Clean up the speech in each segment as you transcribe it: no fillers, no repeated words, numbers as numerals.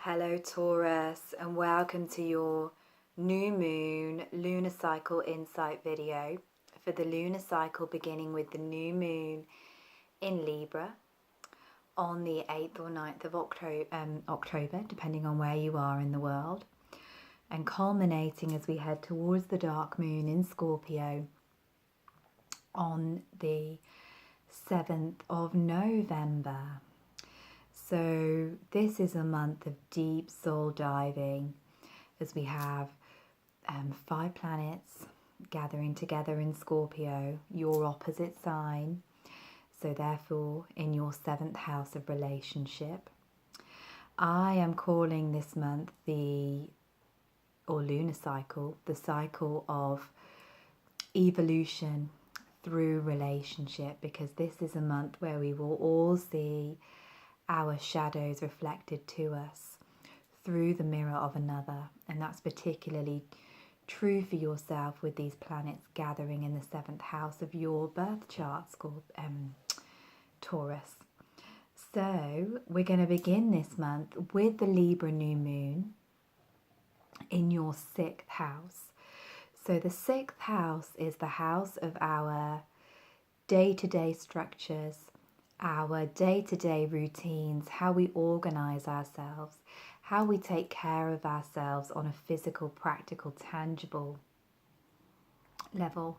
Hello Taurus, and welcome to your new moon lunar cycle insight video for the lunar cycle beginning with the new moon in Libra on the 8th or 9th of October, depending on where you are in the world, and culminating as we head towards the dark moon in Scorpio on the 7th of November. So this is a month of deep soul diving as we have 5 planets gathering together in Scorpio, your opposite sign. So therefore in your 7th house of relationship. I am calling this month lunar cycle, the cycle of evolution through relationship, because this is a month where we will all see our shadows reflected to us through the mirror of another, and that's particularly true for yourself with these planets gathering in the 7th house of your birth chart, Taurus. So we're going to begin this month with the Libra New Moon in your 6th house. So the 6th house is the house of our day-to-day structures, our day-to-day routines, how we organize ourselves, how we take care of ourselves on a physical, practical, tangible level,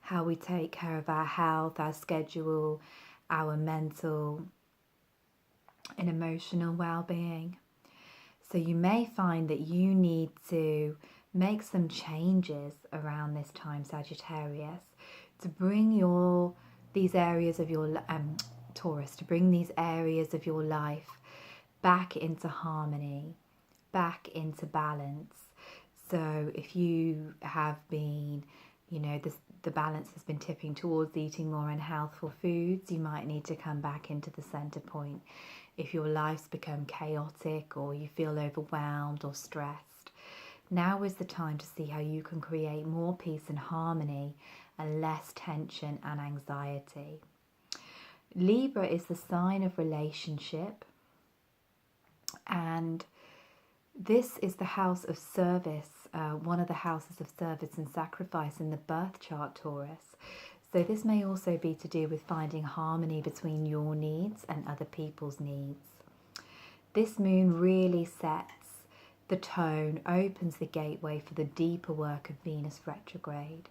how we take care of our health, our schedule, our mental and emotional well-being. So you may find that you need to make some changes around this time, Sagittarius, to bring these areas of your Taurus, to bring these areas of your life back into harmony, back into balance. So if you have been, the balance has been tipping towards eating more unhealthful foods, you might need to come back into the center point. If your life's become chaotic or you feel overwhelmed or stressed, now is the time to see how you can create more peace and harmony and less tension and anxiety. Libra is the sign of relationship, and this is the house of service, one of the houses of service and sacrifice in the birth chart, Taurus. So this may also be to do with finding harmony between your needs and other people's needs. This moon really sets the tone, opens the gateway for the deeper work of Venus retrograde,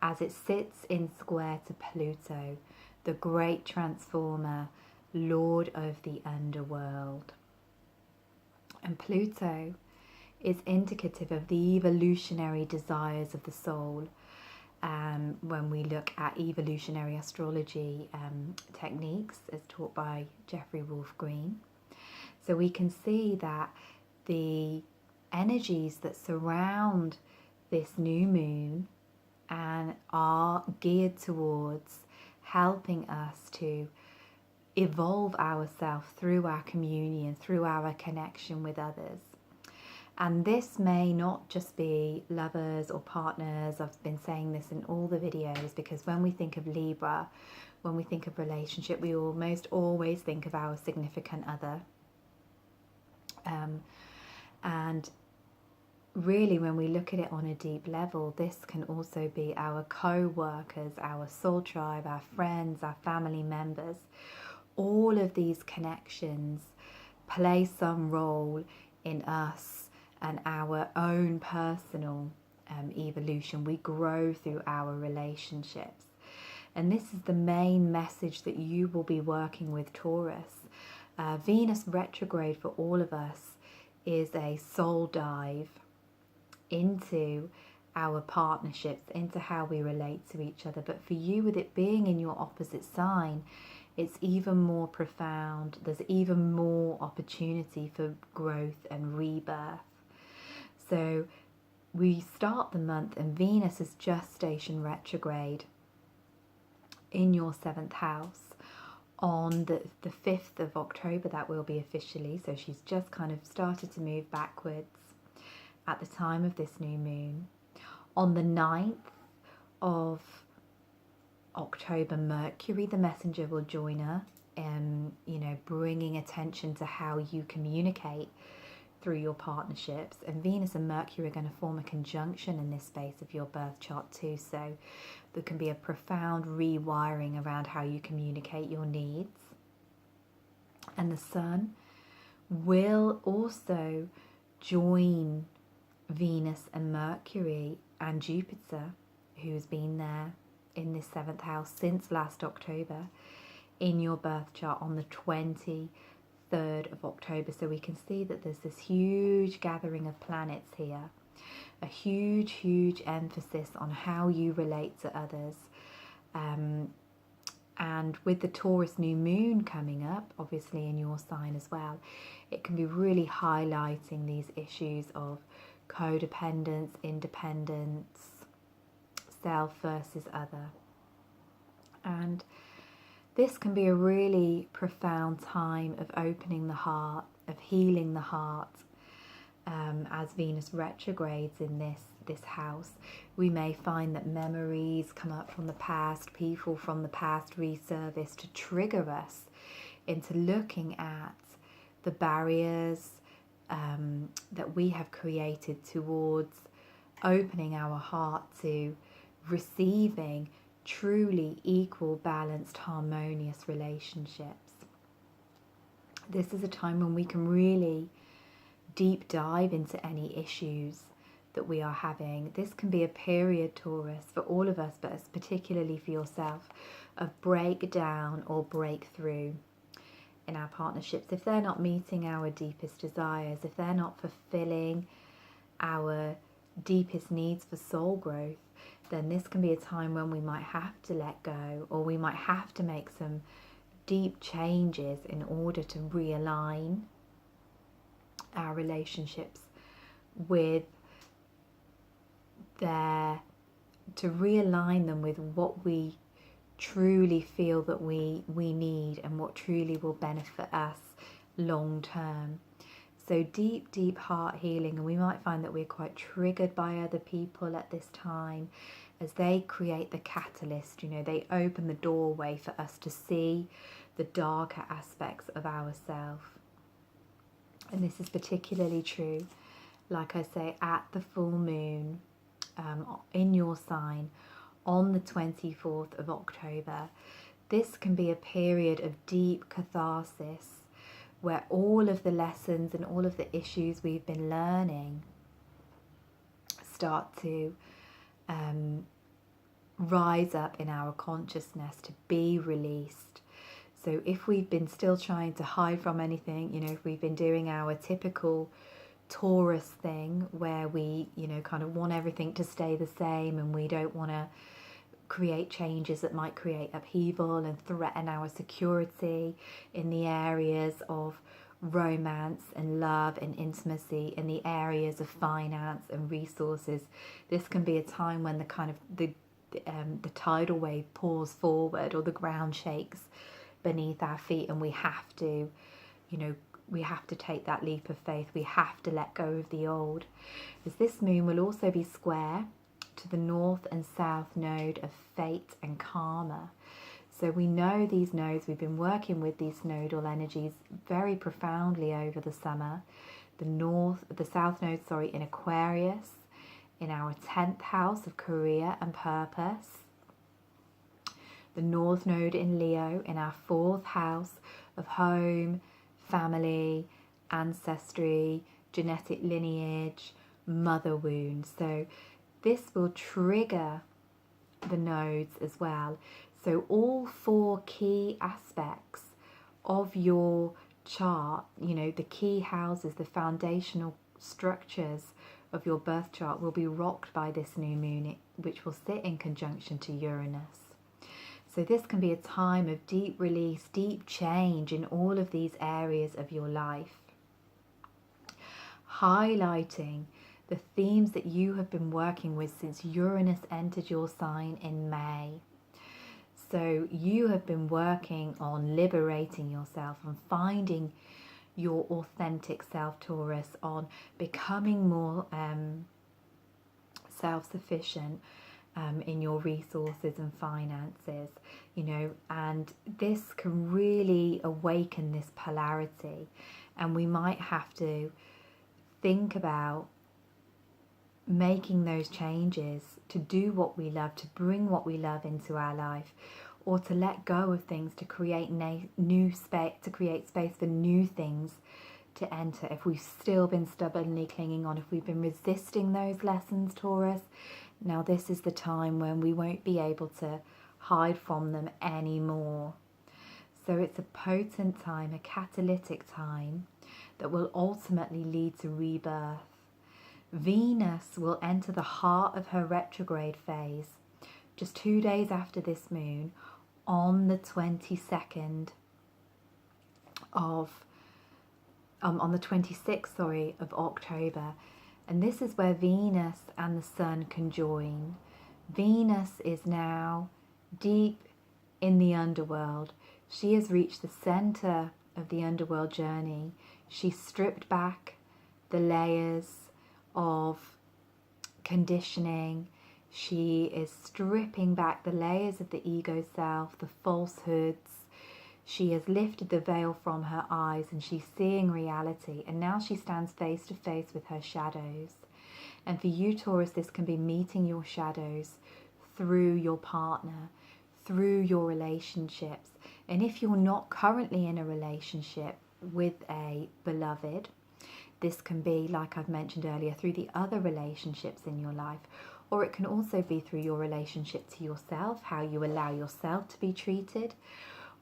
as it sits in square to Pluto, the great transformer, lord of the underworld. And Pluto is indicative of the evolutionary desires of the soul. When we look at evolutionary astrology techniques as taught by Jeffrey Wolf Green. So we can see that the energies that surround this new moon and are geared towards helping us to evolve ourselves through our communion, through our connection with others. And this may not just be lovers or partners. I've been saying this in all the videos, because when we think of Libra, when we think of relationship, we almost always think of our significant other. And really, when we look at it on a deep level, this can also be our co-workers, our soul tribe, our friends, our family members. All of these connections play some role in us and our own personal evolution. We grow through our relationships. And this is the main message that you will be working with, Taurus. Venus retrograde for all of us is a soul dive into our partnerships, into how we relate to each other. But for you, with it being in your opposite sign, it's even more profound. There's even more opportunity for growth and rebirth. So we start the month and Venus is just stationed retrograde in your 7th house on the 5th of October. That will be officially. So she's just kind of started to move backwards at the time of this new moon. On the 9th of October, Mercury the Messenger will join her, bringing attention to how you communicate through your partnerships. And Venus and Mercury are going to form a conjunction in this space of your birth chart too. So there can be a profound rewiring around how you communicate your needs. And the Sun will also join Venus and Mercury and Jupiter, who's been there in this 7th house since last October, in your birth chart on the 23rd of October. So we can see that there's this huge gathering of planets here, a huge emphasis on how you relate to others. And with the Taurus New Moon coming up, obviously in your sign as well, it can be really highlighting these issues of codependence, independence, self versus other. And this can be a really profound time of opening the heart, of healing the heart. As Venus retrogrades in this house, we may find that memories come up from the past, people from the past resurface to trigger us into looking at the barriers that we have created towards opening our heart to receiving truly equal, balanced, harmonious relationships. This is a time when we can really deep dive into any issues that we are having. This can be a period, Taurus, for all of us, but particularly for yourself, of breakdown or breakthrough in our partnerships. If they're not meeting our deepest desires, if they're not fulfilling our deepest needs for soul growth, then this can be a time when we might have to let go, or we might have to make some deep changes in order to realign our relationships with to realign them with what we truly feel that we need and what truly will benefit us long term. So deep heart healing, and we might find that we're quite triggered by other people at this time as they create the catalyst. You know, they open the doorway for us to see the darker aspects of ourselves. And this is particularly true, like I say, at the full moon in your sign on the 24th of October. This can be a period of deep catharsis where all of the lessons and all of the issues we've been learning start to rise up in our consciousness to be released. So if we've been still trying to hide from anything, you know, if we've been doing our typical Taurus thing where we, you know, kind of want everything to stay the same and we don't want to create changes that might create upheaval and threaten our security in the areas of romance and love and intimacy, in the areas of finance and resources, this can be a time when the kind of the tidal wave pours forward, or the ground shakes beneath our feet, and we have to, you know, we have to take that leap of faith. We have to let go of the old. As this moon will also be square to the north and south node of fate and karma. So we know these nodes, we've been working with these nodal energies very profoundly over the summer. The south node, in Aquarius, in our 10th house of career and purpose. The north node in Leo in our 4th house of home, family, ancestry, genetic lineage, mother wound. So this will trigger the nodes as well. So all 4 key aspects of your chart, you know, the key houses, the foundational structures of your birth chart will be rocked by this new moon, which will sit in conjunction to Uranus. So this can be a time of deep release, deep change in all of these areas of your life, highlighting the themes that you have been working with since Uranus entered your sign in May. So you have been working on liberating yourself, on finding your authentic self, Taurus, on becoming more self-sufficient in your resources and finances, you know, and this can really awaken this polarity, and we might have to think about making those changes to do what we love, to bring what we love into our life, or to let go of things to create new space, to create space for new things to enter. If we've still been stubbornly clinging on, if we've been resisting those lessons, Taurus, now this is the time when we won't be able to hide from them anymore. So it's a potent time, a catalytic time that will ultimately lead to rebirth. Venus will enter the heart of her retrograde phase just 2 days after this moon, on the 22nd of on the 26th, of October. And this is where Venus and the Sun conjoin. Venus is now deep in the underworld. She has reached the center of the underworld journey. She stripped back the layers of conditioning. She is stripping back the layers of the ego self, the falsehoods. She has lifted the veil from her eyes and she's seeing reality. And now she stands face to face with her shadows. And for you, Taurus, this can be meeting your shadows through your partner, through your relationships. And if you're not currently in a relationship with a beloved, this can be, like I've mentioned earlier, through the other relationships in your life. Or it can also be through your relationship to yourself, how you allow yourself to be treated.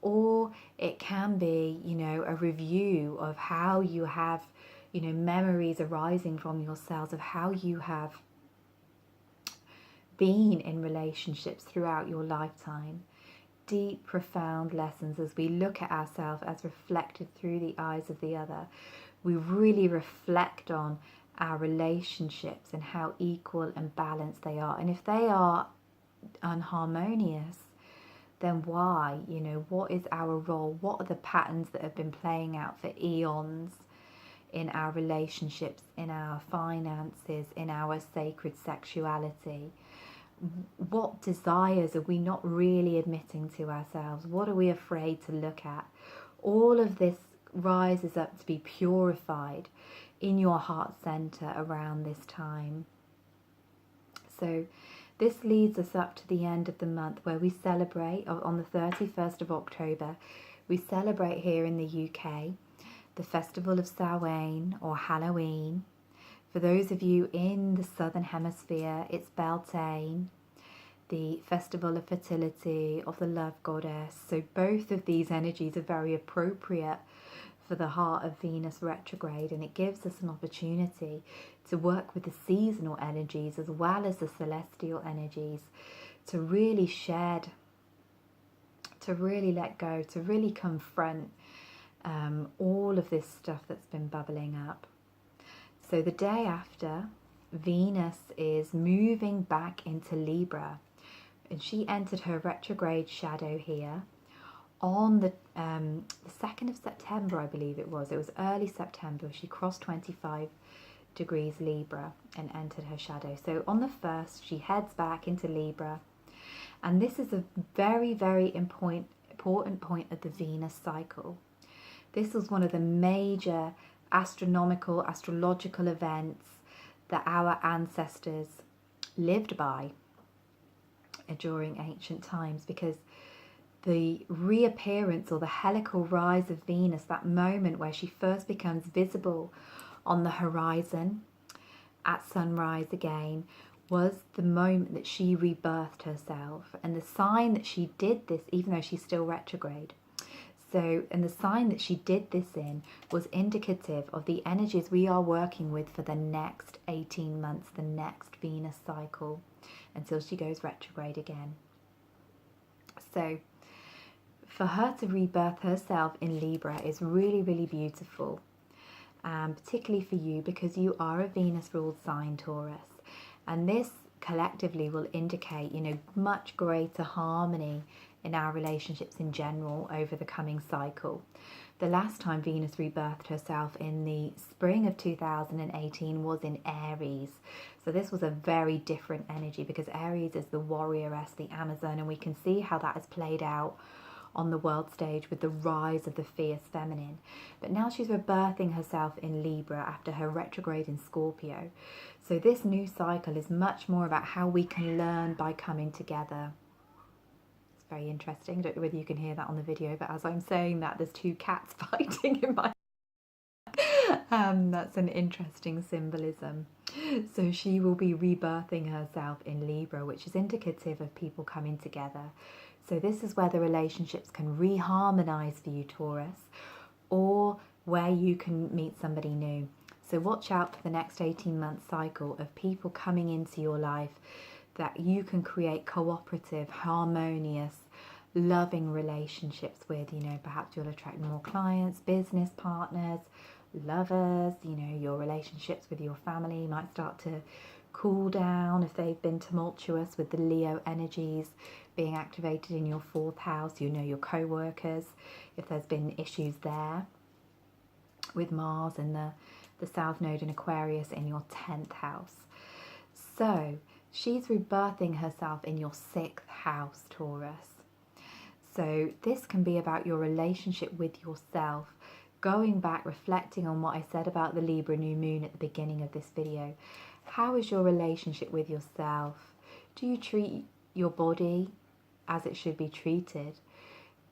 Or it can be, a review of how you have, memories arising from yourselves of how you have been in relationships throughout your lifetime. Deep, profound lessons as we look at ourselves as reflected through the eyes of the other. We really reflect on our relationships and how equal and balanced they are. And if they are unharmonious, then why? What is our role? What are the patterns that have been playing out for eons in our relationships, in our finances, in our sacred sexuality? What desires are we not really admitting to ourselves? What are we afraid to look at? All of this rises up to be purified in your heart center around this time. So this leads us up to the end of the month where we celebrate, on the 31st of October, we celebrate here in the UK the Festival of Samhain or Halloween. For those of you in the Southern Hemisphere, it's Beltane, the Festival of Fertility, of the Love Goddess. So both of these energies are very appropriate for the heart of Venus retrograde, and it gives us an opportunity to work with the seasonal energies as well as the celestial energies to really shed, to really let go, to really confront all of this stuff that's been bubbling up. So the day after, Venus is moving back into Libra, and she entered her retrograde shadow here on the 2nd of September, I believe it was. It was early September. She crossed 25 degrees Libra and entered her shadow. So on the 1st, she heads back into Libra. And this is a very, very important point of the Venus cycle. This was one of the major astrological events that our ancestors lived by during ancient times, because the reappearance or the helical rise of Venus, that moment where she first becomes visible on the horizon at sunrise again, was the moment that she rebirthed herself. And the sign that she did this, even though she's still retrograde, and the sign that she did this in was indicative of the energies we are working with for the next 18 months, the next Venus cycle, until she goes retrograde again. So for her to rebirth herself in Libra is really, really beautiful, particularly for you because you are a Venus-ruled sign, Taurus. And this collectively will indicate, much greater harmony in our relationships in general over the coming cycle. The last time Venus rebirthed herself in the spring of 2018 was in Aries. So this was a very different energy because Aries is the warrioress, the Amazon, and we can see how that has played out on the world stage with the rise of the fierce feminine. But now she's rebirthing herself in Libra after her retrograde in Scorpio. So this new cycle is much more about how we can learn by coming together. It's very interesting. I don't know whether you can hear that on the video, but as I'm saying that, there's two cats fighting in my that's an interesting symbolism. So she will be rebirthing herself in Libra, which is indicative of people coming together. So this is where the relationships can reharmonize for you, Taurus, or where you can meet somebody new. So watch out for the next 18-month cycle of people coming into your life that you can create cooperative, harmonious, loving relationships with. You know, perhaps you'll attract more clients, business partners, lovers. You know, your relationships with your family might start to cool down if they've been tumultuous with the Leo energies being activated in your 4th house. You know, your co-workers, if there's been issues there with Mars and the South Node in Aquarius in your 10th house. So she's rebirthing herself in your 6th house, Taurus. So this can be about your relationship with yourself, going back, reflecting on what I said about the Libra New Moon at the beginning of this video. How is your relationship with yourself? Do you treat your body as it should be treated?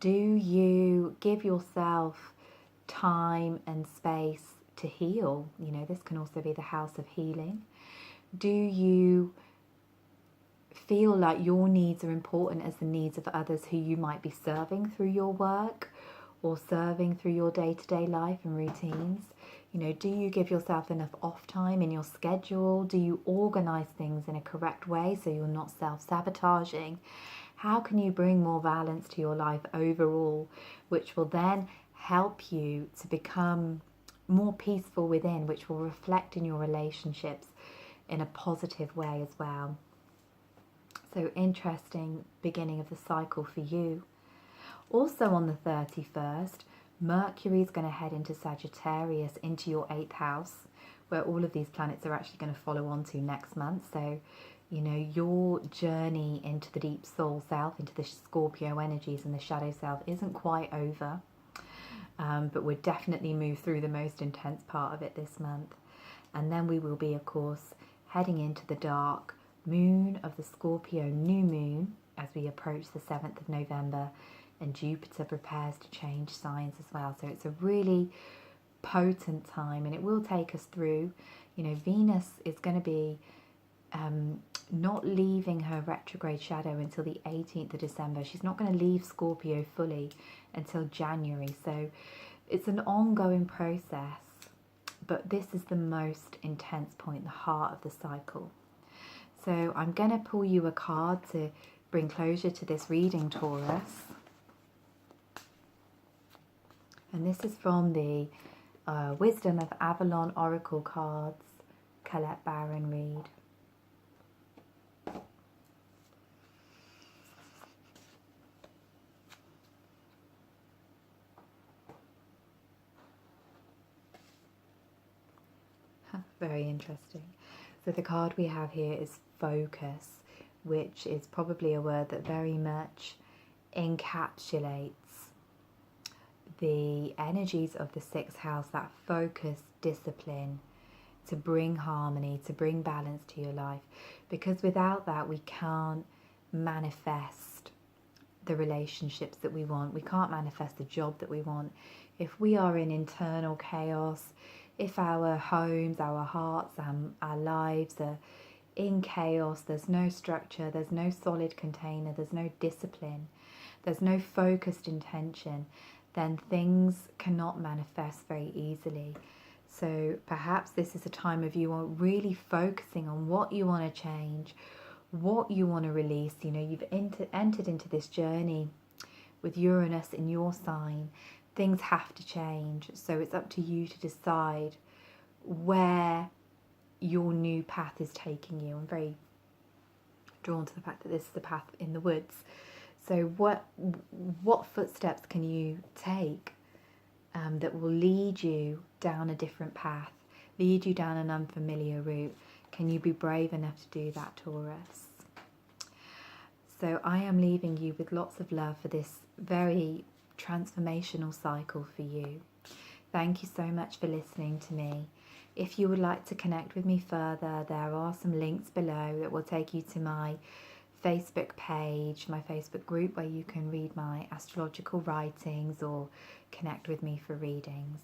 Do you give yourself time and space to heal? You know, this can also be the house of healing. Do you feel like your needs are important as the needs of others who you might be serving through your work or serving through your day-to-day life and routines? You know, do you give yourself enough off time in your schedule? Do you organize things in a correct way so you're not self-sabotaging? How can you bring more balance to your life overall, which will then help you to become more peaceful within, which will reflect in your relationships in a positive way as well? So interesting beginning of the cycle for you. Also on the 31st, Mercury is going to head into Sagittarius, into your 8th house, where all of these planets are actually going to follow on to next month. So, you know, your journey into the deep soul self, into the Scorpio energies and the shadow self isn't quite over. But we'll definitely move through the most intense part of it this month. And then we will be, of course, heading into the dark moon of the Scorpio New Moon as we approach the 7th of November, and Jupiter prepares to change signs as well. So it's a really potent time, and it will take us through. You know, Venus is going to be not leaving her retrograde shadow until the 18th of December. She's not going to leave Scorpio fully until January. So it's an ongoing process, but this is the most intense point, the heart of the cycle. So I'm going to pull you a card to bring closure to this reading, Taurus. And this is from the Wisdom of Avalon Oracle cards, Colette Baron Reed. Very interesting. So the card we have here is focus, which is probably a word that very much encapsulates the energies of the 6th house, that focus, discipline, to bring harmony, to bring balance to your life. Because without that, we can't manifest the relationships that we want. We can't manifest the job that we want. If we are in internal chaos, if our homes, our hearts, our lives are in chaos, there's no structure, there's no solid container, there's no discipline, there's no focused intention, then things cannot manifest very easily. So perhaps this is a time of you really focusing on what you want to change, what you want to release. You know, you've entered into this journey with Uranus in your sign. Things have to change. So it's up to you to decide where your new path is taking you. I'm very drawn to the fact that this is the path in the woods. So what footsteps can you take that will lead you down a different path, lead you down an unfamiliar route? Can you be brave enough to do that, Taurus? So I am leaving you with lots of love for this very transformational cycle for you. Thank you so much for listening to me. If you would like to connect with me further, there are some links below that will take you to my Facebook page, my Facebook group, where you can read my astrological writings or connect with me for readings.